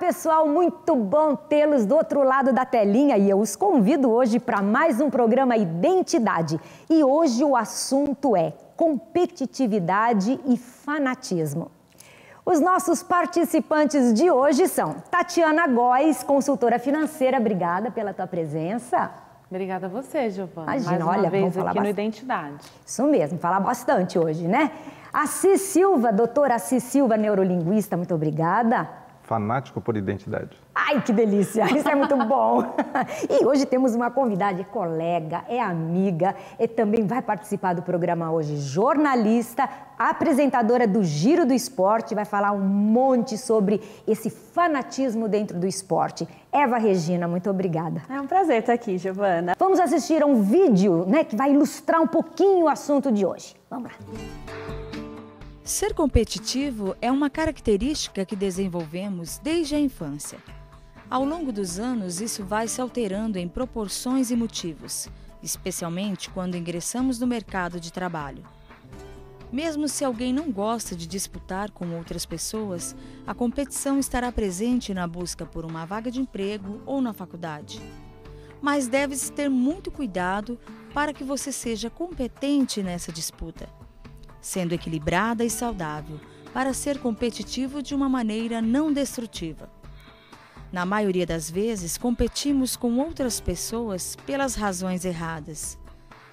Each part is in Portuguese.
pessoal, muito bom tê-los do outro lado da telinha e eu os convido hoje para mais um programa Identidade. E hoje o assunto é competitividade e fanatismo. Os nossos participantes de hoje são Tatiana Góes, consultora financeira, obrigada pela tua presença. Obrigada a você, Giovana. Imagina, mais uma vez vamos falar aqui no Identidade. Isso mesmo, falar bastante hoje, né? Assis Silva, doutora Assis Silva, neurolinguista, muito obrigada. Fanático por identidade. Ai, que delícia! Isso é muito bom! E hoje temos uma convidada, é colega, é amiga, e também vai participar do programa hoje, jornalista, apresentadora do Giro do Esporte, vai falar um monte sobre esse fanatismo dentro do esporte. Eva Regina, muito obrigada. É um prazer estar aqui, Giovana. Vamos assistir a um vídeo, né, que vai ilustrar um pouquinho o assunto de hoje. Vamos lá! Ser competitivo é uma característica que desenvolvemos desde a infância. Ao longo dos anos, isso vai se alterando em proporções e motivos, especialmente quando ingressamos no mercado de trabalho. Mesmo se alguém não gosta de disputar com outras pessoas, a competição estará presente na busca por uma vaga de emprego ou na faculdade. Mas deve-se ter muito cuidado para que você seja competente nessa disputa, sendo equilibrada e saudável, para ser competitivo de uma maneira não destrutiva. Na maioria das vezes, competimos com outras pessoas pelas razões erradas.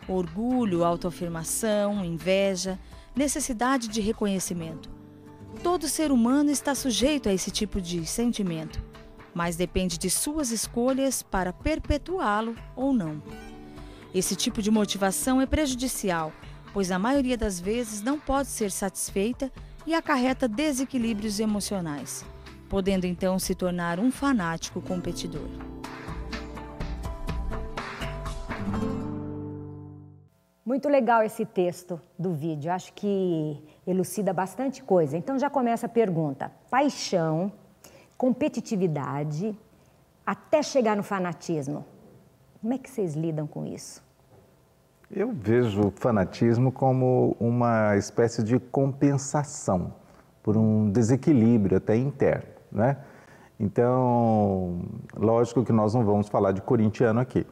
Orgulho, autoafirmação, inveja, necessidade de reconhecimento. Todo ser humano está sujeito a esse tipo de sentimento, mas depende de suas escolhas para perpetuá-lo ou não. Esse tipo de motivação é prejudicial, pois a maioria das vezes não pode ser satisfeita e acarreta desequilíbrios emocionais, podendo então se tornar um fanático competidor. Muito legal esse texto do vídeo, acho que elucida bastante coisa. Então já começa a pergunta: paixão, competitividade, até chegar no fanatismo. Como é que vocês lidam com isso? Eu vejo o fanatismo como uma espécie de compensação por um desequilíbrio até interno, né? Então, lógico que nós não vamos falar de corintiano aqui.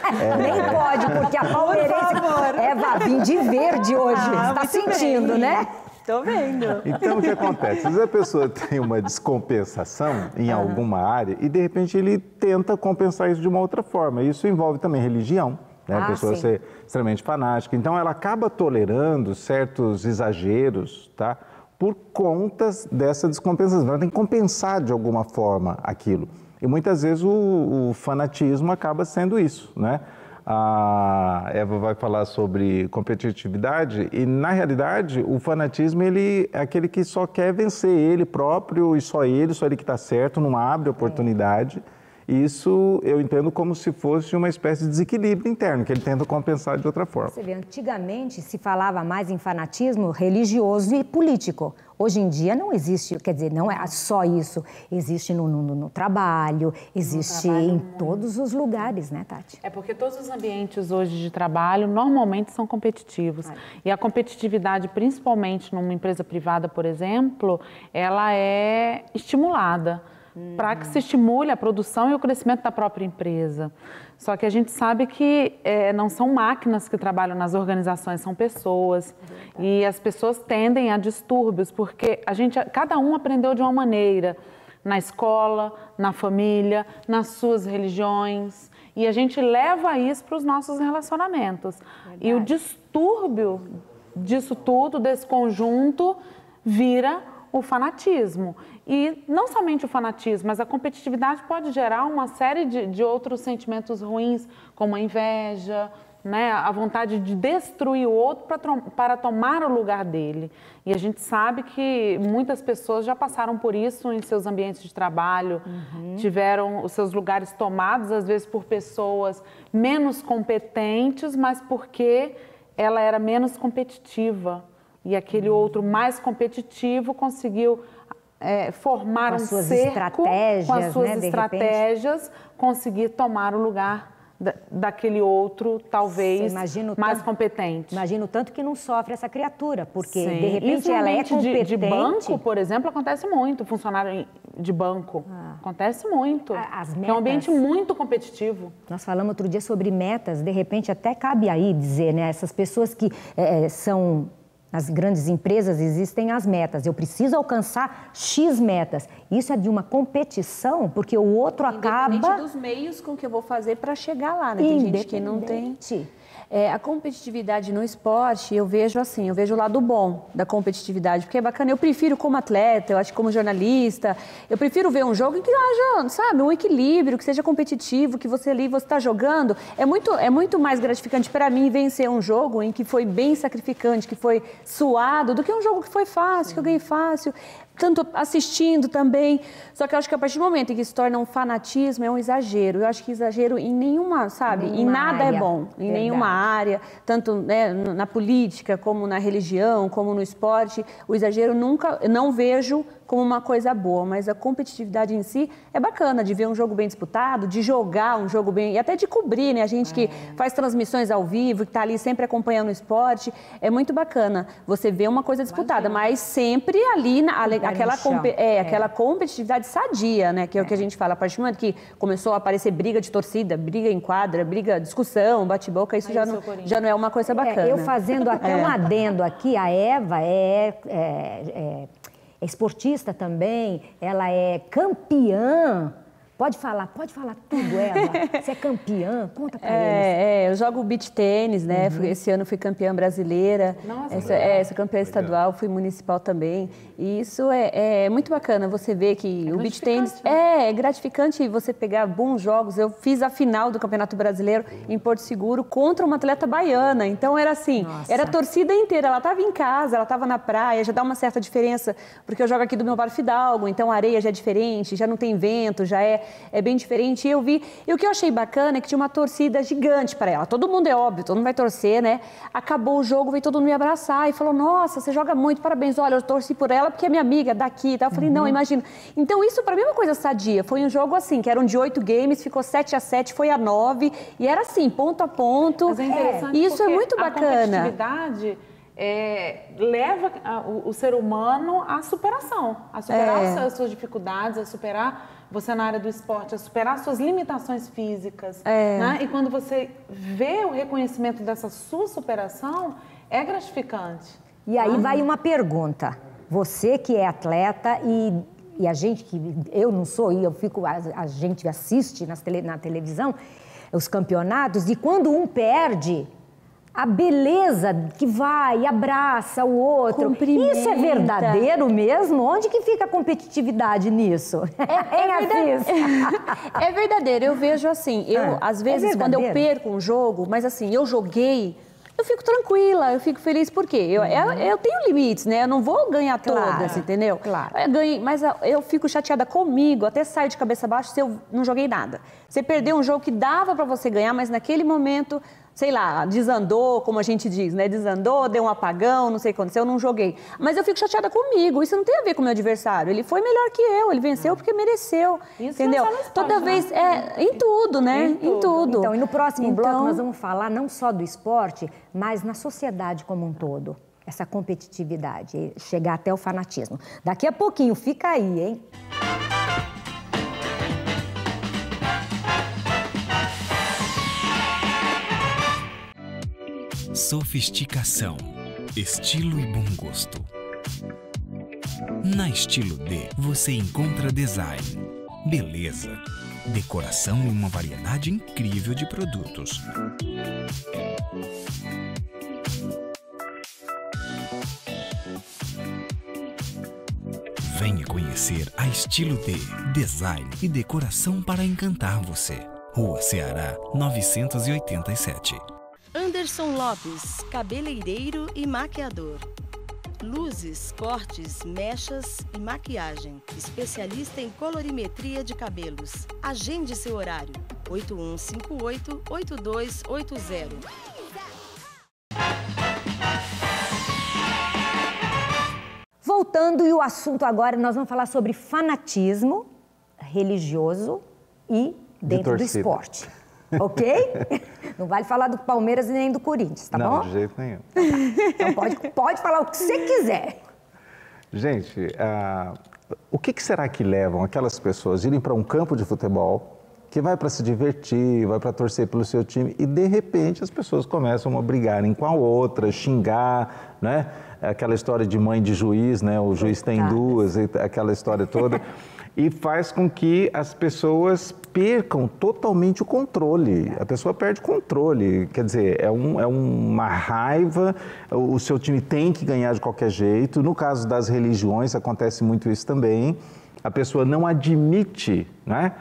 Nem pode, porque a palmeirense... Eva, vim de verde hoje, está sentindo, bem, né? Tô vendo. Então, o que acontece? Às vezes a pessoa tem uma descompensação em alguma área e, de repente, ele tenta compensar isso de uma outra forma. Isso envolve também religião, né? A pessoa ser extremamente fanática. Então, ela acaba tolerando certos exageros, tá? Por conta dessa descompensação. Ela tem que compensar de alguma forma aquilo. E muitas vezes o fanatismo acaba sendo isso, né? A Eva vai falar sobre competitividade e, na realidade, o fanatismo ele é aquele que só quer vencer ele próprio e só ele que está certo, não abre oportunidade. Isso eu entendo como se fosse uma espécie de desequilíbrio interno, que ele tenta compensar de outra forma. Você vê, antigamente se falava mais em fanatismo religioso e político. Hoje em dia não existe, quer dizer, não é só isso. Existe no trabalho, existe em todos os lugares, né, Tati? É porque todos os ambientes hoje de trabalho normalmente são competitivos. E a competitividade, principalmente numa empresa privada, por exemplo, ela é estimulada para que se estimule a produção e o crescimento da própria empresa. Só que a gente sabe que não são máquinas que trabalham nas organizações, são pessoas. E as pessoas tendem a distúrbios, porque cada um aprendeu de uma maneira, na escola, na família, nas suas religiões. E a gente leva isso para os nossos relacionamentos. E o distúrbio disso tudo, desse conjunto, vira o fanatismo. E não somente o fanatismo, mas a competitividade pode gerar uma série de outros sentimentos ruins, como a inveja, né? A vontade de destruir o outro para tomar o lugar dele. E a gente sabe que muitas pessoas já passaram por isso em seus ambientes de trabalho, tiveram os seus lugares tomados, às vezes por pessoas menos competentes, mas porque ela era menos competitiva. E aquele outro mais competitivo conseguiu formar um cerco com as suas estratégias, conseguir tomar o lugar daquele outro, talvez, mais competente. Imagino tanto que não sofre essa criatura, porque, Sim. de repente, ela é competente. De banco, por exemplo, acontece muito, funcionário de banco. Acontece muito. As metas, é um ambiente muito competitivo. Nós falamos outro dia sobre metas, de repente até cabe aí dizer, né? Essas pessoas que são... Nas grandes empresas existem as metas. Eu preciso alcançar X metas. Isso é de uma competição, porque o outro acaba... Independente dos meios com que eu vou fazer para chegar lá, né? Tem gente que não tem... A competitividade no esporte, eu vejo assim, eu vejo o lado bom da competitividade, porque é bacana. Eu prefiro como atleta, eu acho que como jornalista, eu prefiro ver um jogo em que haja, sabe, um equilíbrio, que seja competitivo, que você ali, você está jogando. É muito mais gratificante para mim vencer um jogo em que foi bem sacrificante, que foi suado, do que um jogo que foi fácil, que eu ganhei fácil. Tanto assistindo também, só que eu acho que a partir do momento em que se torna um fanatismo, é um exagero. Eu acho que exagero em nenhuma, sabe, em nada área. É bom, em nenhuma área, tanto né, na política, como na religião, como no esporte. O exagero eu não vejo como uma coisa boa, mas a competitividade em si é bacana, de ver um jogo bem disputado, de jogar um jogo bem, e até de cobrir, né, a gente que faz transmissões ao vivo, que está ali sempre acompanhando o esporte, é muito bacana você ver uma coisa disputada, mas sempre ali, aquela competitividade sadia, né, que é o que a gente fala, a partir do momento que começou a aparecer briga de torcida, briga em quadra, briga, discussão, bate-boca, isso já não é uma coisa bacana. Eu fazendo até um adendo aqui, a Eva é esportista também, ela é campeã. Pode falar tudo, Eva. Você é campeã? Conta pra eles. Eu jogo beach tênis, né? Esse ano fui campeã brasileira. Nossa, sou campeã estadual, fui municipal também. E isso é muito bacana, você ver que o beach tênis é gratificante você pegar bons jogos. Eu fiz a final do Campeonato Brasileiro em Porto Seguro contra uma atleta baiana. Então era assim, era a torcida inteira. Ela estava em casa, ela estava na praia, já dá uma certa diferença, porque eu jogo aqui do meu bar Fidalgo, então a areia já é diferente, já não tem vento, já é bem diferente. E o que eu achei bacana é que tinha uma torcida gigante para ela. Todo mundo é óbvio, todo mundo vai torcer, né? Acabou o jogo, veio todo mundo me abraçar e falou, nossa, você joga muito, parabéns. Olha, eu torci por ela porque é minha amiga daqui e tal. Eu falei, não, imagina. Então isso para mim é uma coisa sadia. Foi um jogo assim, que eram de 8 games, ficou 7-7, foi a 9. E era assim, ponto a ponto. Mas é interessante isso é muito bacana. A competitividade leva o ser humano à superação. A superar as suas dificuldades, a superar você na área do esporte, a superar suas limitações físicas. Né? E quando você vê o reconhecimento dessa sua superação, é gratificante. E aí vai uma pergunta. Você que é atleta e a gente que... Eu não sou, e a gente assiste na televisão os campeonatos, e quando um perde... A beleza que vai, abraça o outro. Cumprimenta. Isso é verdadeiro mesmo? Onde que fica a competitividade nisso? É verdadeiro, eu vejo assim, às vezes quando eu perco um jogo, mas assim, eu joguei, eu fico tranquila, eu fico feliz, por quê? Eu tenho limites, né? Eu não vou ganhar todas, entendeu? Claro. Mas eu fico chateada comigo, até saio de cabeça baixa se eu não joguei nada. Você perdeu um jogo que dava pra você ganhar, mas naquele momento... sei lá, desandou, como a gente diz, né? Desandou, deu um apagão, não sei o que aconteceu, eu não joguei. Mas eu fico chateada comigo, isso não tem a ver com o meu adversário. Ele foi melhor que eu, ele venceu porque mereceu, isso entendeu? Toda vez, em tudo, né? Em tudo. Então, e no próximo bloco nós vamos falar não só do esporte, mas na sociedade como um todo. Essa competitividade, chegar até o fanatismo. Daqui a pouquinho, fica aí, hein? Sofisticação, estilo e bom gosto. Na Estilo D, você encontra design, beleza, decoração e uma variedade incrível de produtos. Venha conhecer a Estilo D, design e decoração para encantar você. Rua Ceará, 987. Anderson Lopes, cabeleireiro e maquiador. Luzes, cortes, mechas e maquiagem. Especialista em colorimetria de cabelos. Agende seu horário. 8158-8280. Voltando, e o assunto agora, nós vamos falar sobre fanatismo religioso e dentro do esporte. ok? Não vale falar do Palmeiras e nem do Corinthians, tá bom? Não, de jeito nenhum. Então pode falar o que você quiser. Gente, o que será que levam aquelas pessoas a irem para um campo de futebol, que vai para se divertir, vai para torcer pelo seu time, e de repente as pessoas começam a brigarem com a outra, xingar, né? Aquela história de mãe de juiz, né? O juiz tem duas, aquela história toda. E faz com que as pessoas percam totalmente o controle. A pessoa perde o controle, quer dizer, é uma raiva, o seu time tem que ganhar de qualquer jeito. No caso das religiões, acontece muito isso também. A pessoa não admite, né,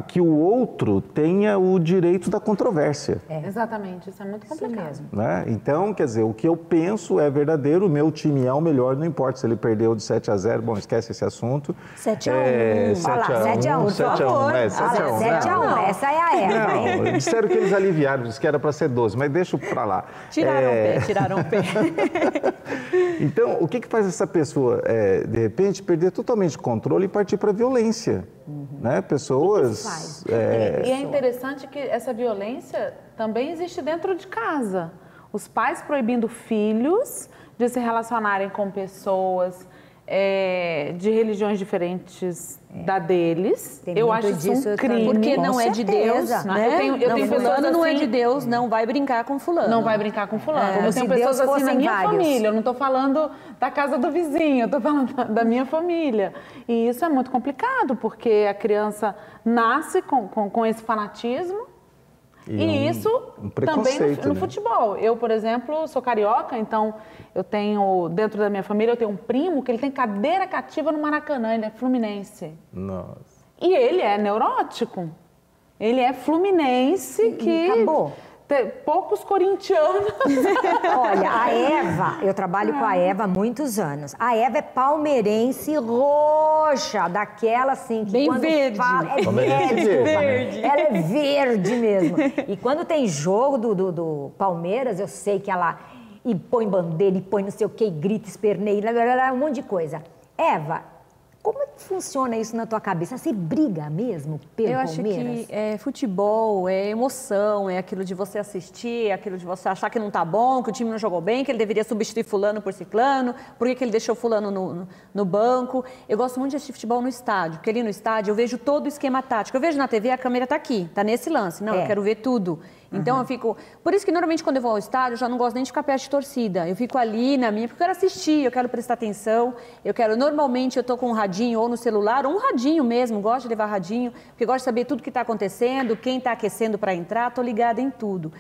que o outro tenha o direito da controvérsia. Exatamente, isso é muito complicado. Isso mesmo. Né? Então, quer dizer, o que eu penso é verdadeiro, o meu time é o melhor, não importa se ele perdeu de 7-0, bom, esquece esse assunto. 7-1. 7-1, 7-1, 7-1, essa é a Eva. Não, disseram que eles aliviaram, disse que era para ser 12, mas deixa pra lá. Tiraram o pé. Então, o que faz essa pessoa, de repente, perder totalmente o controle e partir para a violência? Né? Pessoas... E é interessante que essa violência também existe dentro de casa. Os pais proibindo filhos de se relacionarem com pessoas de religiões diferentes da deles. Eu acho isso um crime. Porque não é de Deus, né? Eu tenho fulano não é de Deus, não vai brincar com fulano. Não vai brincar com fulano. Eu tenho pessoas assim na minha família. Eu não estou falando da casa do vizinho, eu estou falando da minha família. E isso é muito complicado, porque a criança nasce com esse fanatismo. E isso também no futebol. Eu, por exemplo, sou carioca, então eu tenho, dentro da minha família, eu tenho um primo que ele tem cadeira cativa no Maracanã, ele é fluminense. Nossa. E ele é neurótico. Ele é fluminense que... Acabou. Poucos corintianos. Olha, a Eva, eu trabalho com a Eva há muitos anos. A Eva é palmeirense roxa, daquela assim... Que bem quando verde. Verde. Ela é verde mesmo. E quando tem jogo do Palmeiras, eu sei que ela põe bandeira, e põe não sei o que, e grita, esperneia, um monte de coisa. Eva, como é que funciona isso na tua cabeça? Você briga mesmo pelo Palmeiras? Eu acho que futebol, é emoção, é aquilo de você assistir, é aquilo de você achar que não tá bom, que o time não jogou bem, que ele deveria substituir fulano por ciclano, por que ele deixou fulano no banco. Eu gosto muito de assistir futebol no estádio, porque ali no estádio eu vejo todo o esquema tático. Eu vejo na TV, a câmera tá aqui, tá nesse lance. Não, eu quero ver tudo. Então eu fico... Por isso que normalmente quando eu vou ao estádio, eu já não gosto nem de ficar perto de torcida. Eu fico ali na minha, porque eu quero assistir, eu quero prestar atenção. Normalmente eu tô com um radinho ou no celular, ou um radinho mesmo, gosto de levar radinho, porque gosto de saber tudo que está acontecendo, quem está aquecendo para entrar, tô ligada em tudo.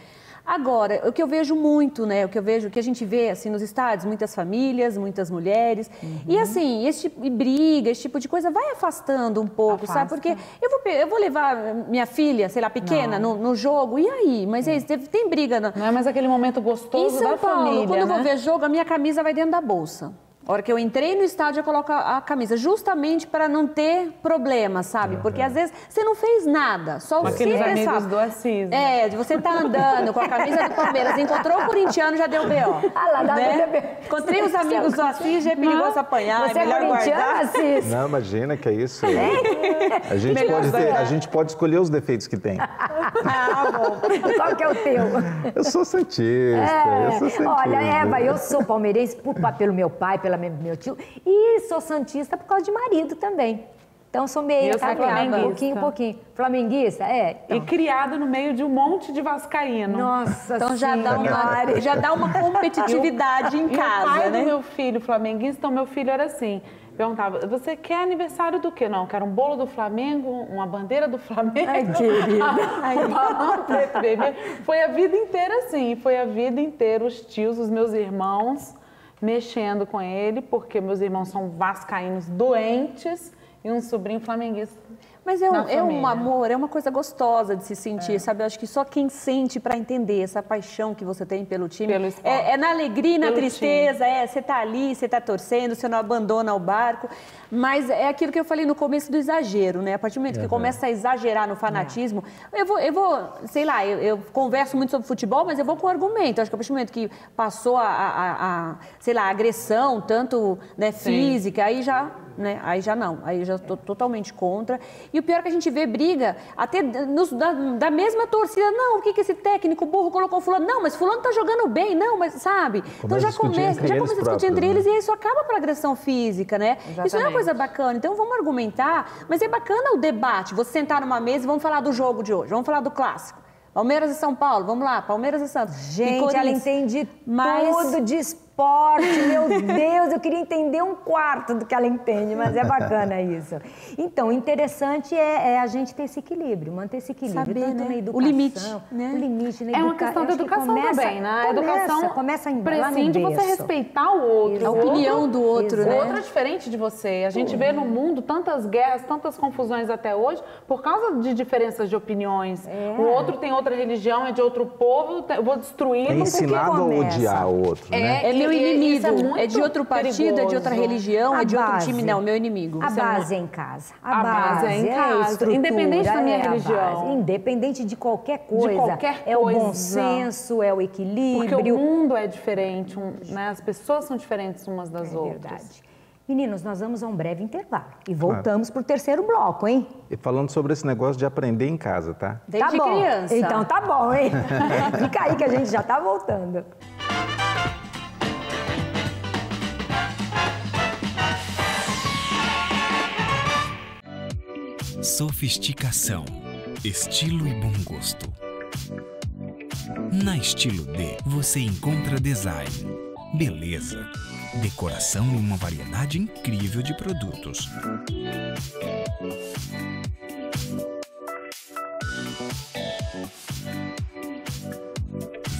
Agora, o que eu vejo muito, né, o que a gente vê assim nos estádios, muitas famílias, muitas mulheres, e assim, briga, esse tipo de coisa vai afastando um pouco, sabe? Porque eu vou levar minha filha, sei lá, pequena, no jogo, e aí? Mas tem briga. Não é mais aquele momento gostoso da família, Em São Paulo, quando eu vou né? ver jogo, a minha camisa vai dentro da bolsa. A hora que eu entrei no estádio, eu coloco a camisa, justamente para não ter problema, sabe? Porque às vezes você não fez nada, só você aqueles amigos sabe. Do Assis. Né? Você tá andando com a camisa do Palmeiras, encontrou o corintiano, já deu B.O. Encontrei os amigos do Assis, já é perigoso apanhar, você é melhor guardar. Assis? Não, imagina que é isso. A gente pode escolher os defeitos que tem. Bom. Qual que é o teu? Eu sou santista, Olha, Eva, eu sou palmeirense pelo meu pai, pelo meu tio, e sou santista por causa de marido também. Então, sou meio pouquinho. Flamenguista? Então. E criado no meio de um monte de vascaíno. Nossa então já dá uma competitividade em casa, o pai né? do meu filho flamenguista, então meu filho era assim, perguntava, você quer aniversário do quê? Não, quero um bolo do Flamengo, uma bandeira do Flamengo. Ai, querida. Foi a vida inteira assim, os tios, os meus irmãos, mexendo com ele, porque meus irmãos são vascaínos doentes e um sobrinho flamenguista. Mas é um amor, é uma coisa gostosa de se sentir, sabe? Eu acho que só quem sente para entender essa paixão que você tem pelo time. Pelo esporte. É na alegria e na tristeza, você tá ali, você tá torcendo, você não abandona o barco. Mas é aquilo que eu falei no começo do exagero, né? A partir do momento que começa a exagerar no fanatismo, eu vou, sei lá, eu converso muito sobre futebol, mas eu vou com argumento. Acho que a partir do momento que passou sei lá, a agressão, tanto, né, física, aí já não, aí eu já estou totalmente contra. E o pior é que a gente vê briga até da mesma torcida. Não, o que esse técnico burro colocou fulano? Não, mas fulano tá jogando bem, não, mas sabe? Então já começa a discutir entre eles, e isso acaba pela agressão física, né? Exatamente. Isso não é uma coisa bacana. Então vamos argumentar, mas é bacana o debate. Você sentar numa mesa e vamos falar do jogo de hoje, vamos falar do clássico. Palmeiras e São Paulo, vamos lá, Palmeiras e Santos. Gente, ela entende tudo de esporte, meu Deus, eu queria entender um quarto do que ela entende, mas é bacana isso. Então, o interessante é a gente ter esse equilíbrio, manter esse equilíbrio, saber, tanto né? na educação, o limite, né? O limite na educação. É uma questão da educação também, né? A educação prescinde você respeitar o outro. A opinião do outro, né? O outro é diferente de você. A gente vê no mundo tantas guerras, tantas confusões até hoje, por causa de diferenças de opiniões. O outro tem outra religião, é de outro povo, eu vou destruí-lo. É ensinado a odiar o outro, né? É meu inimigo, é de outro partido, é de outra religião, é de outro time, não, meu inimigo. A base é em casa. A base é em casa, independente da minha religião. Independente de qualquer coisa. É o bom senso, é o equilíbrio. Porque o mundo é diferente, né? As pessoas são diferentes umas das outras. Verdade. Meninos, nós vamos a um breve intervalo e voltamos para o terceiro bloco, hein? E falando sobre esse negócio de aprender em casa, tá? Desde criança. Então tá bom, hein? Fica aí que a gente já tá voltando. Sofisticação, estilo e bom gosto. Na Estilo D, você encontra design, beleza, decoração e uma variedade incrível de produtos.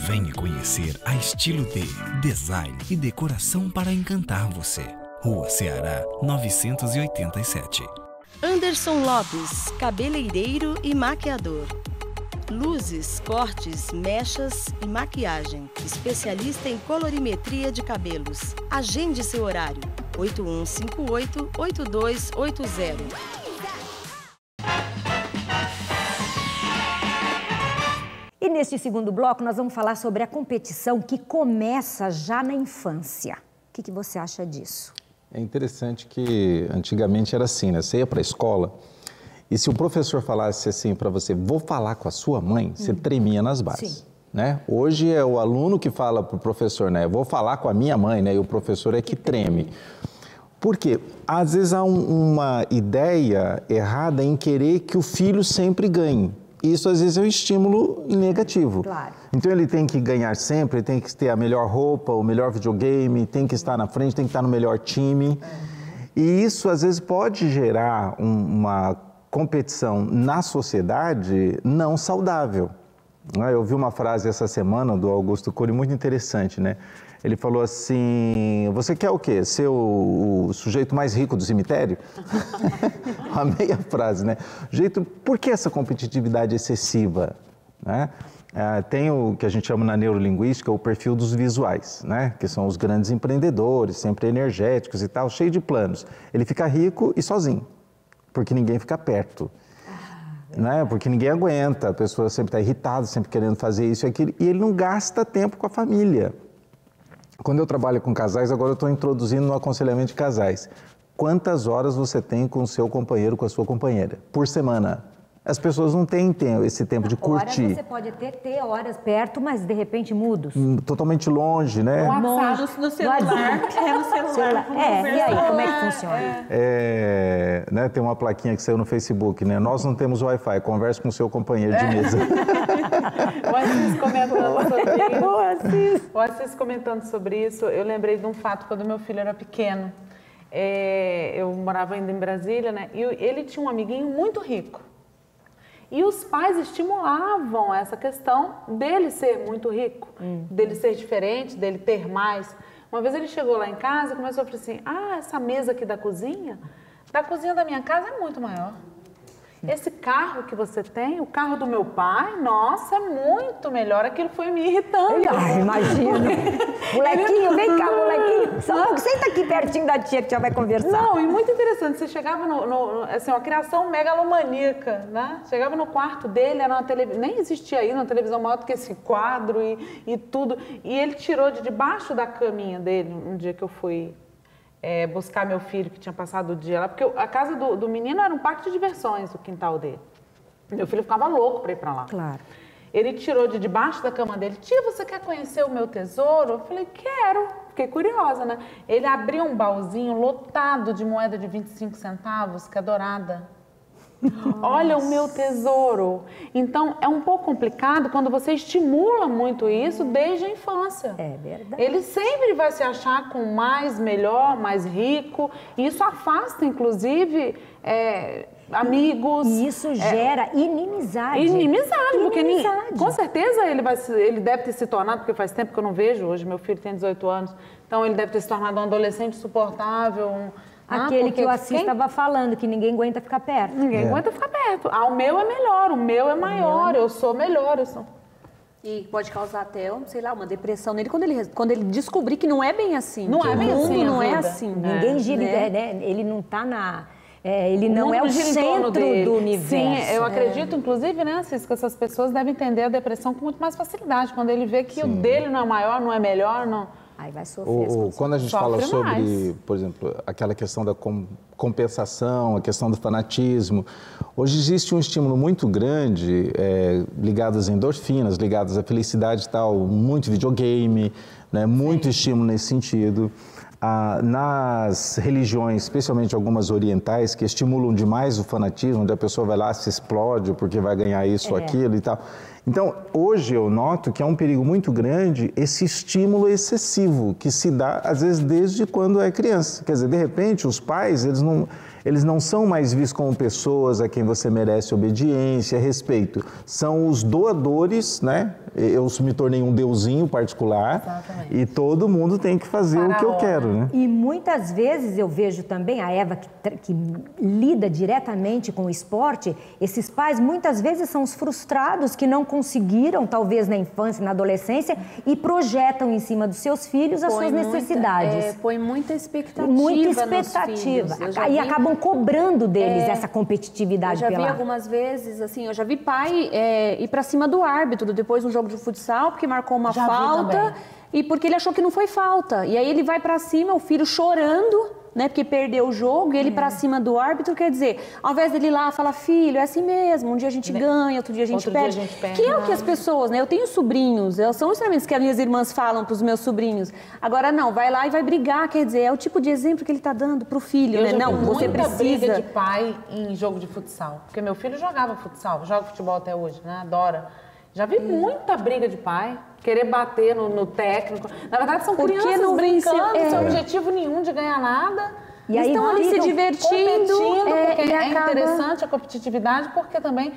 Venha conhecer a Estilo D, design e decoração para encantar você. Rua Ceará, 987. Anderson Lopes, cabeleireiro e maquiador. Luzes, cortes, mechas e maquiagem. Especialista em colorimetria de cabelos. Agende seu horário. 8158-8280. E neste segundo bloco nós vamos falar sobre a competição que começa já na infância. O que você acha disso? É interessante que antigamente era assim, né? Você ia para a escola e se o professor falasse assim para você, vou falar com a sua mãe, você tremia nas bases, né? Hoje é o aluno que fala para o professor, né? Vou falar com a minha mãe, né? E o professor é que treme. Por quê? Às vezes há uma ideia errada em querer que o filho sempre ganhe. Isso às vezes é um estímulo negativo. Claro. Então ele tem que ganhar sempre, ele tem que ter a melhor roupa, o melhor videogame, tem que estar na frente, tem que estar no melhor time. E isso às vezes pode gerar uma competição na sociedade não saudável. Eu vi uma frase essa semana do Augusto Cury muito interessante, né? Ele falou assim, você quer o quê? Ser o sujeito mais rico do cemitério? A meia frase, né? Por que essa competitividade excessiva? Né? Tem o que a gente chama na neurolinguística o perfil dos visuais, né? Que são os grandes empreendedores, sempre energéticos e tal, cheio de planos. Ele fica rico e sozinho, porque ninguém fica perto. Né? Porque ninguém aguenta, a pessoa sempre está irritada, sempre querendo fazer isso e aquilo, e ele não gasta tempo com a família. Quando eu trabalho com casais, agora eu estou introduzindo no aconselhamento de casais. Quantas horas você tem com o seu companheiro, com a sua companheira, por semana? As pessoas não têm esse tempo de curtir. Você pode até ter horas perto, mas de repente mudos. Totalmente longe, né? No celular. No celular. E aí, como é que funciona? Né, tem uma plaquinha que saiu no Facebook, né? Nós não temos Wi-Fi, converse com o seu companheiro de mesa. O Assis comentando sobre isso, eu lembrei de um fato quando meu filho era pequeno. Eu morava ainda em Brasília, né? E ele tinha um amiguinho muito rico. E os pais estimulavam essa questão dele ser muito rico, dele ser diferente, dele ter mais. Uma vez ele chegou lá em casa e começou a falar assim, essa mesa aqui da cozinha da minha casa é muito maior. Esse carro que você tem, o carro do meu pai, nossa, é muito melhor. Aquilo foi me irritando. Imagina. Molequinho, vem cá, molequinho. Senta aqui pertinho da tia que já vai conversar. Não, e muito interessante. Você chegava assim, uma criação megalomaníaca, né? Chegava no quarto dele, era uma televisão, nem existia aí uma televisão maior do que esse quadro e tudo. E ele tirou de debaixo da caminha dele, um dia que eu fui buscar meu filho que tinha passado o dia lá, porque a casa do menino era um parque de diversões, o quintal dele. Meu filho ficava louco para ir para lá. Claro. Ele tirou de debaixo da cama dele, tia, você quer conhecer o meu tesouro? Eu falei, quero. Fiquei curiosa, né? Ele abriu um baúzinho lotado de moeda de 25 centavos, que é dourada. Nossa. Olha o meu tesouro. Então, é um pouco complicado quando você estimula muito isso desde a infância. É verdade. Ele sempre vai se achar com mais, melhor, mais rico. E isso afasta, inclusive, amigos. E isso gera inimizade. Inimizade, porque com certeza ele deve ter se tornado, porque faz tempo que eu não vejo, hoje meu filho tem 18 anos, então ele deve ter se tornado um adolescente insuportável, aquele que o Assis estava falando, que ninguém aguenta ficar perto. Ninguém aguenta ficar perto. O meu é melhor, o meu é maior, eu sou melhor. E pode causar até, sei lá, uma depressão nele quando ele descobrir que não é bem assim. Não é bem assim. Não é assim. Ninguém gira, ele não está na... ele não é o centro do universo. Sim, eu acredito, inclusive, né, Assis, que essas pessoas devem entender a depressão com muito mais facilidade. Quando ele vê que o dele não é maior, não é melhor, não... Aí vai sofrer. Quando a gente fala sobre, por exemplo, aquela questão da compensação, a questão do fanatismo, hoje existe um estímulo muito grande ligado às endorfinas, ligadas à felicidade e tal, muito videogame, né, muito estímulo nesse sentido. Nas religiões, especialmente algumas orientais, que estimulam demais o fanatismo, onde a pessoa vai lá, se explode porque vai ganhar isso ou aquilo e tal. Então, hoje eu noto que é um perigo muito grande esse estímulo excessivo que se dá, às vezes, desde quando é criança. Quer dizer, de repente, os pais, eles não são mais vistos como pessoas a quem você merece obediência, respeito. São os doadores, né? Eu me tornei um deusinho particular. Exatamente. E todo mundo tem que fazer o que eu quero, né? E muitas vezes eu vejo também a Eva que lida diretamente com o esporte, esses pais muitas vezes são os frustrados que não conseguiram, talvez na infância, na adolescência, e projetam em cima dos seus filhos as suas necessidades. Põe muita expectativa. Muita expectativa. E acabam cobrando deles essa competitividade. Eu já vi algumas vezes, assim, eu já vi pai ir pra cima do árbitro depois de um jogo de futsal, porque marcou uma falta e porque ele achou que não foi falta. E aí ele vai pra cima, o filho chorando, né, porque perdeu o jogo, e ele pra cima do árbitro, quer dizer, ao invés dele ir lá falar, filho, é assim mesmo, um dia a gente ganha, outro dia a gente perde. Que é o que as pessoas, né, eu tenho sobrinhos, são os instrumentos que as minhas irmãs falam pros meus sobrinhos. Agora não, vai lá e vai brigar, quer dizer, é o tipo de exemplo que ele tá dando pro filho, né? Não, você precisa. Briga de pai em jogo de futsal, porque meu filho jogava futsal, joga futebol até hoje, né, adora. Já vi muita briga de pai, querer bater no técnico. Na verdade, são crianças brincando, sem objetivo nenhum de ganhar nada. E aí estão ali se divertindo, porque é interessante a competitividade, porque também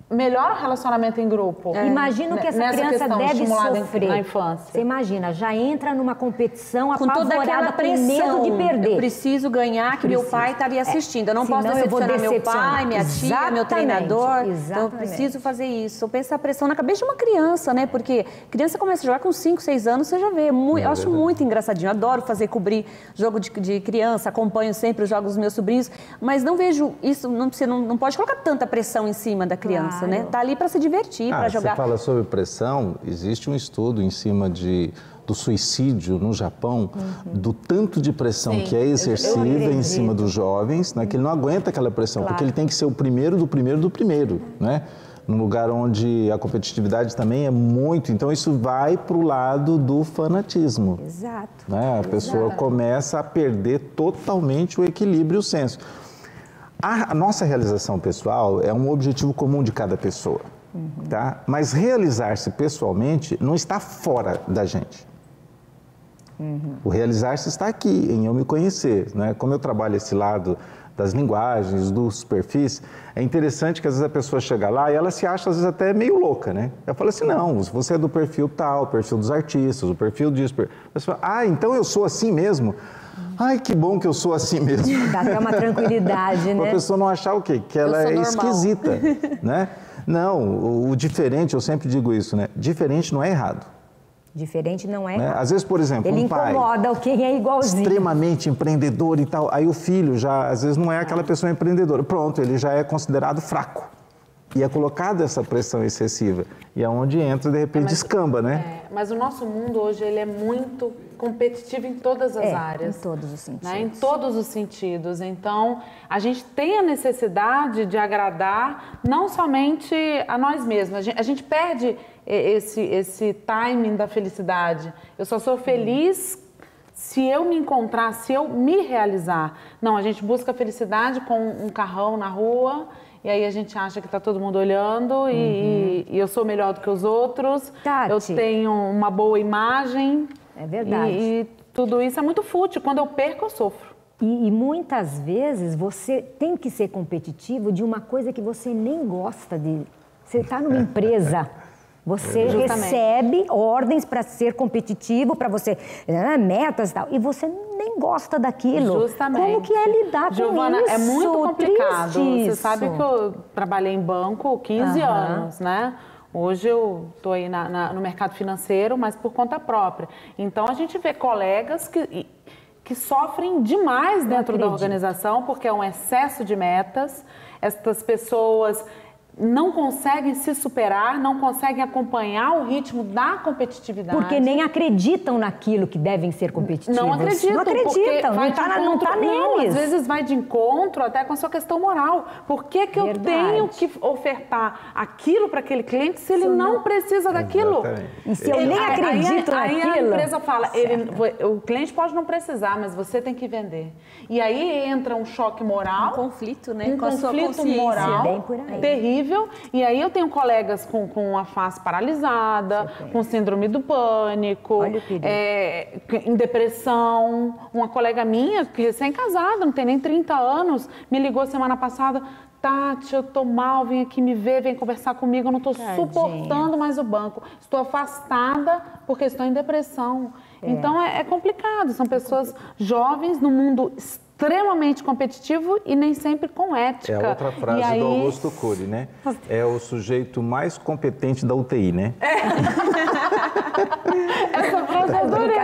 melhora o relacionamento em grupo. Imagina o que essa criança deve sofrer na infância. Você imagina, já entra numa competição com toda aquela pressão, medo de perder. Eu preciso ganhar, que meu pai está ali assistindo. Eu não posso decepcionar meu pai, minha tia, meu treinador. Então eu preciso fazer isso. Eu penso a pressão na cabeça de uma criança, né? Porque criança começa a jogar com 5, 6 anos, você já vê. Eu acho muito engraçadinho. Eu adoro cobrir jogo de criança, acompanho sempre os jogos dos meus sobrinhos, mas não vejo isso, você não pode colocar tanta pressão em cima da criança. Né? Tá ali para se divertir, para jogar. Você fala sobre pressão, existe um estudo em cima do suicídio no Japão, do tanto de pressão que é exercida em cima dos jovens, né, que ele não aguenta aquela pressão, porque ele tem que ser o primeiro do primeiro do primeiro, né? Num lugar onde a competitividade também é muito, então isso vai para o lado do fanatismo. Exato. Né? A pessoa começa a perder totalmente o equilíbrio e o senso. A nossa realização pessoal é um objetivo comum de cada pessoa, tá? Mas realizar-se pessoalmente não está fora da gente. O realizar-se está aqui, em eu me conhecer, né? Como eu trabalho esse lado das linguagens, dos perfis, é interessante que às vezes a pessoa chega lá e ela se acha às vezes até meio louca, né? Eu falo assim, não, você é do perfil tal, o perfil dos artistas, o perfil disso. Você fala, então eu sou assim mesmo? Ai, que bom que eu sou assim mesmo. Dá até uma tranquilidade, né? Para a pessoa não achar o quê? Que ela é esquisita, né? Não, o diferente, eu sempre digo isso, né? Diferente não é errado. Diferente não é errado. Às vezes, por exemplo, ele um pai incomoda quem é igualzinho. Extremamente empreendedor e tal. Aí o filho já, às vezes, não é aquela pessoa empreendedora. Pronto, ele já é considerado fraco. E é colocado essa pressão excessiva. E é onde entra, de repente, descamba, né? Mas o nosso mundo hoje, ele é muito competitivo em todas as áreas. Em todos os sentidos. Né? Em todos os sentidos. Então, a gente tem a necessidade de agradar não somente a nós mesmos. A gente perde esse timing da felicidade. Eu só sou feliz se eu me encontrar, se eu me realizar. Não, a gente busca felicidade com um carrão na rua... E aí a gente acha que está todo mundo olhando e eu sou melhor do que os outros. Tati, eu tenho uma boa imagem. É verdade. E tudo isso é muito fútil. Quando eu perco, eu sofro. E muitas vezes você tem que ser competitivo de uma coisa que você nem gosta de... Você está numa empresa... Você recebe ordens para ser competitivo, para você... metas e tal. E você nem gosta daquilo. Justamente. Como que é lidar Giovana, com isso? é muito complicado. Triste você sabe que eu trabalhei em banco 15 anos, né? Hoje eu estou aí no mercado financeiro, mas por conta própria. Então, a gente vê colegas que sofrem demais dentro da organização, porque é um excesso de metas. Essas pessoas... não conseguem se superar, não conseguem acompanhar o ritmo da competitividade. Porque nem acreditam naquilo que devem ser competitivos. Não acreditam. Não acreditam, não tá neles. Não, às vezes vai de encontro até com a sua questão moral. Por que que eu tenho que ofertar aquilo para aquele cliente se ele não precisa daquilo? E se eu nem acredito naquilo? Aí a empresa fala, o cliente pode não precisar, mas você tem que vender. E aí entra um choque moral. Um conflito, né? Um com a sua conflito moral bem por aí. terrível. E aí eu tenho colegas com a face paralisada, com síndrome do pânico, em depressão. Uma colega minha, que recém-casada, não tem nem 30 anos, me ligou semana passada: Tati, eu tô mal, vem aqui me ver, vem conversar comigo, eu não tô suportando mais o banco. Estou afastada porque estou em depressão. Então é complicado, são pessoas jovens no mundo extremamente competitivo e nem sempre com ética. É a outra frase do Augusto Cury, né? É o sujeito mais competente da UTI, né? Essa frase eu adorei.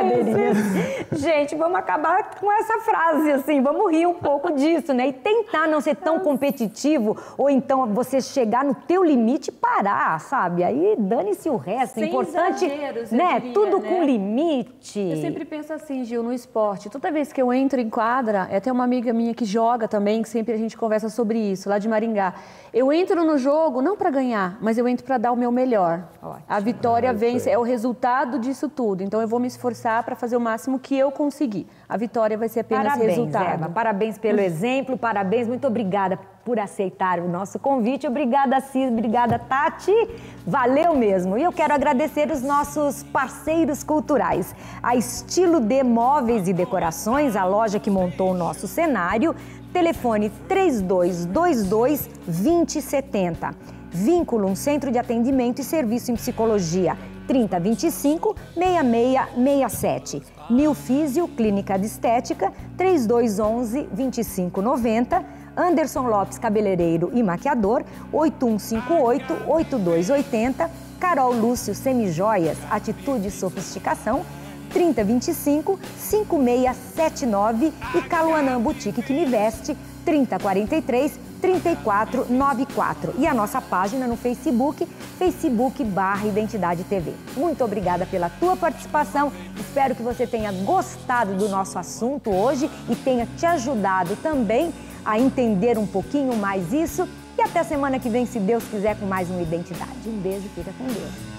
Gente, vamos acabar com essa frase, assim, vamos rir um pouco disso, né? E tentar não ser tão competitivo, ou então você chegar no teu limite e parar, sabe? Aí dane-se o resto. Sem importante, exageros, né? diria, Tudo né? com limite. Eu sempre penso assim, Gil, no esporte. Toda vez que eu entro em quadra, é até uma amiga minha que joga também, que sempre a gente conversa sobre isso, lá de Maringá. Eu entro no jogo não para ganhar, mas eu entro para dar o meu melhor. Ótimo. A vitória vence, é o resultado disso tudo. Então eu vou me esforçar para fazer o máximo que eu conseguir. A vitória vai ser apenas resultado. Eva, parabéns pelo exemplo, parabéns, muito obrigada por aceitar o nosso convite. Obrigada, Cis, obrigada, Tati. Valeu mesmo. E eu quero agradecer os nossos parceiros culturais. A Estilo D Móveis e Decorações, a loja que montou o nosso cenário. Telefone 3222-2070. Vínculo, um centro de atendimento e serviço em psicologia. 3025-6667. New Físio, Clínica de Estética, 3211-2590. Anderson Lopes, cabeleireiro e maquiador, 8158-8280. Carol Lúcio, Semijoias, Atitude e Sofisticação, 3025-5679. E Caluanã Boutique que me veste, 3043-3494. E a nossa página no Facebook, Facebook/Identidade TV. Muito obrigada pela tua participação. Espero que você tenha gostado do nosso assunto hoje e tenha te ajudado também a entender um pouquinho mais isso. E até semana que vem, se Deus quiser, com mais uma Identidade. Um beijo, fica com Deus.